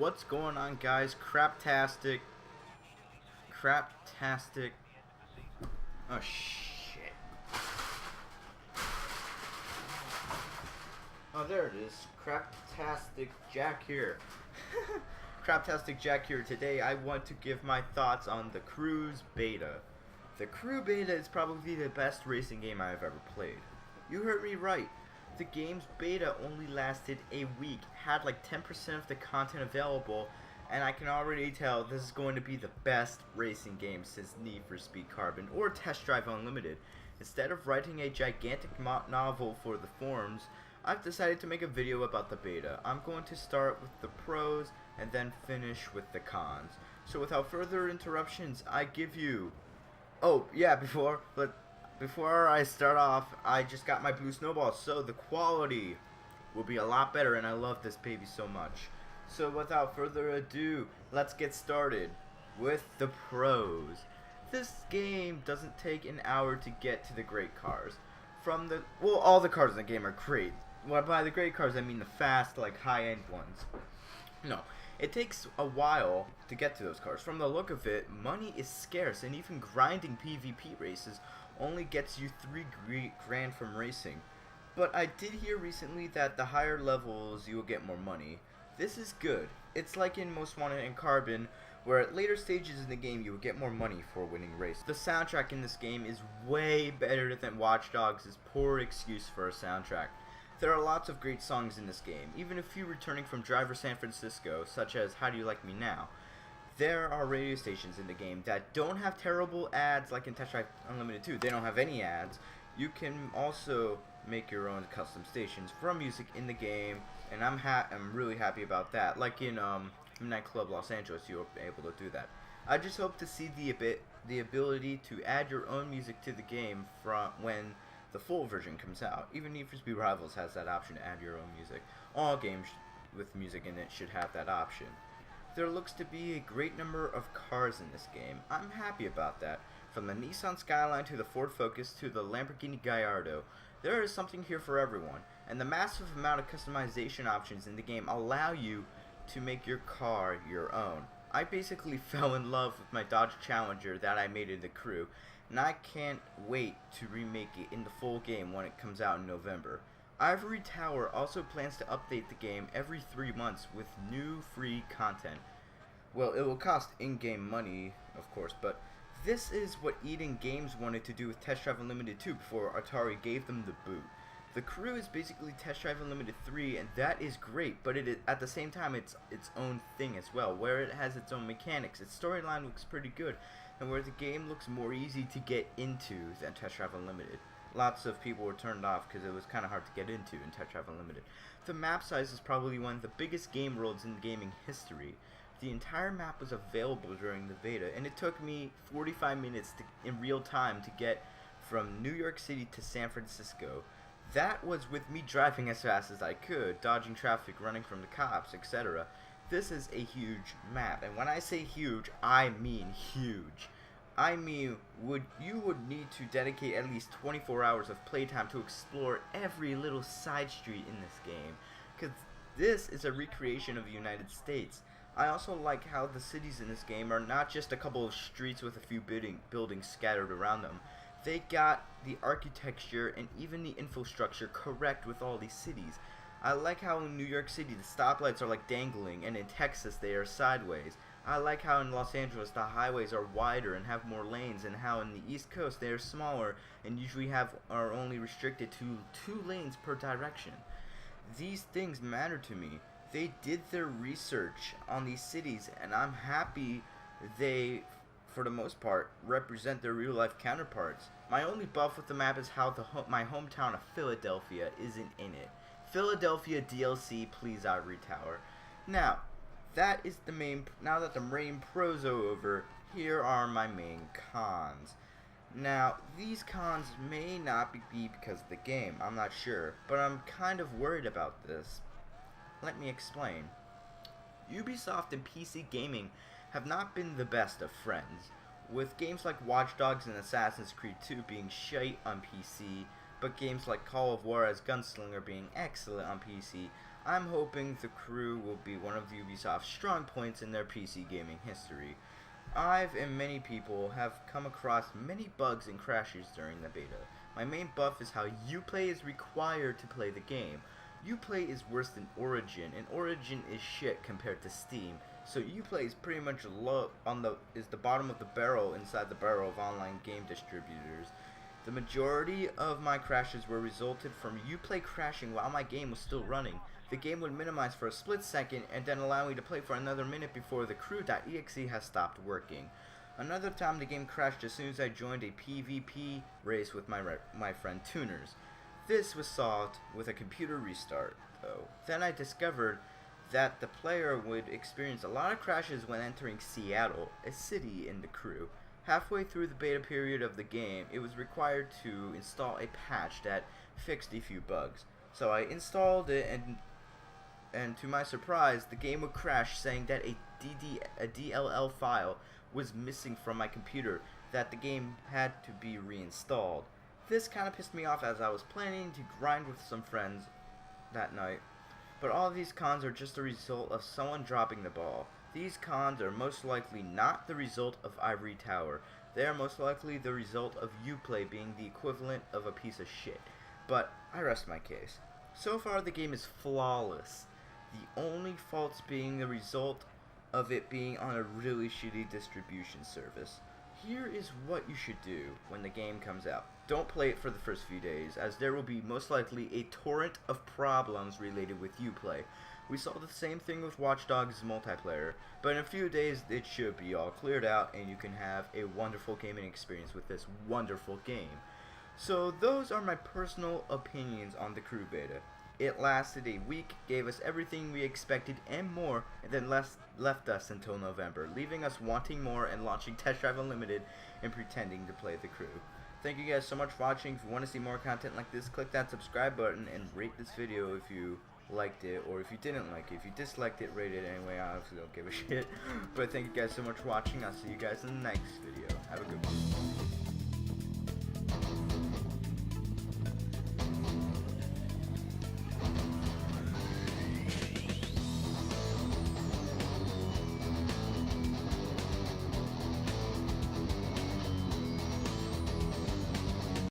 What's going on, guys? Craptastic. Oh shit. Oh, there it is. CraptasticJack here. CraptasticJack here. Today I want to give my thoughts on the Cruise Beta. The Crew Beta is probably the best racing game I have ever played. You heard me right. The game's beta only lasted a week, had like 10% of the content available, and I can already tell this is going to be the best racing game since Need for Speed Carbon or Test Drive Unlimited. Instead of writing a gigantic novel for the forums, I've decided to make a video about the beta. I'm going to start with the pros and then finish with the cons. So without further interruptions, I give you... Oh, yeah, before I start off, I just got my blue snowballs, so the quality will be a lot better, and I love this baby so much. So without further ado, let's get started with the pros. This game doesn't take an hour to get to the great cars. All the cars in the game are great. By the great cars, I mean the fast, like high-end ones. No, it takes a while to get to those cars. From the look of it, money is scarce, and even grinding PvP races only gets you 3 grand from racing. But I did hear recently that the higher levels you will get more money. This is good. It's like in Most Wanted and Carbon, where at later stages in the game you will get more money for winning races. The soundtrack in this game is way better than Watch Dogs' poor excuse for a soundtrack. There are lots of great songs in this game, even a few returning from Driver San Francisco, such as How Do You Like Me Now. There are radio stations in the game that don't have terrible ads like in Test Drive Unlimited 2. They don't have any ads. You can also make your own custom stations from music in the game, and I'm really happy about that. Like in Nightclub Los Angeles, you're able to do that. I just hope to see the ability to add your own music to the game from when the full version comes out. Even Need for Speed Rivals has that option to add your own music. All games with music in it should have that option. There looks to be a great number of cars in this game. I'm happy about that. From the Nissan Skyline to the Ford Focus to the Lamborghini Gallardo, there is something here for everyone. And the massive amount of customization options in the game allow you to make your car your own. I basically fell in love with my Dodge Challenger that I made in the Crew, and I can't wait to remake it in the full game when it comes out in November. Ivory Tower also plans to update the game every 3 months with new free content. Well, it will cost in-game money, of course, but this is what Eden Games wanted to do with Test Drive Unlimited 2 before Atari gave them the boot. The Crew is basically Test Drive Unlimited 3, and that is great, but at the same time it's its own thing as well, where it has its own mechanics. Its storyline looks pretty good, and where the game looks more easy to get into than Test Drive Unlimited. Lots of people were turned off because it was kind of hard to get into in Test Drive Unlimited. The map size is probably one of the biggest game worlds in gaming history. The entire map was available during the beta, and it took me 45 minutes in real time to get from New York City to San Francisco. That was with me driving as fast as I could, dodging traffic, running from the cops, etc. This is a huge map, and when I say huge, I mean huge. I mean, you would need to dedicate at least 24 hours of playtime to explore every little side street in this game, because this is a recreation of the United States. I also like how the cities in this game are not just a couple of streets with a few buildings scattered around them. They got the architecture and even the infrastructure correct with all these cities. I like how in New York City the stoplights are like dangling, and in Texas they are sideways. I like how in Los Angeles the highways are wider and have more lanes, and how in the East Coast they are smaller and usually are only restricted to 2 lanes per direction. These things matter to me. They did their research on these cities, and I'm happy they, for the most part, represent their real-life counterparts. My only buff with the map is how my hometown of Philadelphia isn't in it. Philadelphia DLC, please, Ivory Tower. Now that the main pros are over, here are my main cons. Now, these cons may not be because of the game, I'm not sure, but I'm kind of worried about this. Let me explain. Ubisoft and PC gaming have not been the best of friends, with games like Watch Dogs and Assassin's Creed 2 being shite on PC, but games like Call of Juarez Gunslinger being excellent on PC. I'm hoping the crew will be one of Ubisoft's strong points in their PC gaming history. I've and many people have come across many bugs and crashes during the beta. My main buff is how Uplay is required to play the game. Uplay is worse than Origin, and Origin is shit compared to Steam. So Uplay is pretty much the bottom of the barrel inside the barrel of online game distributors. The majority of my crashes were resulted from Uplay crashing while my game was still running. The game would minimize for a split second and then allow me to play for another minute before the crew.exe has stopped working. Another time the game crashed as soon as I joined a PvP race with my friend Tuners. This was solved with a computer restart though. Then I discovered that the player would experience a lot of crashes when entering Seattle, a city in the crew. Halfway through the beta period of the game, it was required to install a patch that fixed a few bugs. So I installed it, and to my surprise, the game would crash saying that a DLL file was missing from my computer, that the game had to be reinstalled. This kind of pissed me off as I was planning to grind with some friends that night. But all of these cons are just a result of someone dropping the ball. These cons are most likely not the result of Ivory Tower. They are most likely the result of Uplay being the equivalent of a piece of shit. But I rest my case. So far the game is flawless. The only faults being the result of it being on a really shitty distribution service. Here is what you should do when the game comes out. Don't play it for the first few days, as there will be most likely a torrent of problems related with Uplay. We saw the same thing with Watch Dogs multiplayer, but in a few days it should be all cleared out and you can have a wonderful gaming experience with this wonderful game. So those are my personal opinions on the crew beta. It lasted a week, gave us everything we expected and more, and then left us until November, leaving us wanting more and launching Test Drive Unlimited and pretending to play the crew. Thank you guys so much for watching. If you want to see more content like this, click that subscribe button and rate this video if you liked it, or if you didn't like it. If you disliked it, rate it anyway. I honestly don't give a shit. But thank you guys so much for watching. I'll see you guys in the next video. Have a good one.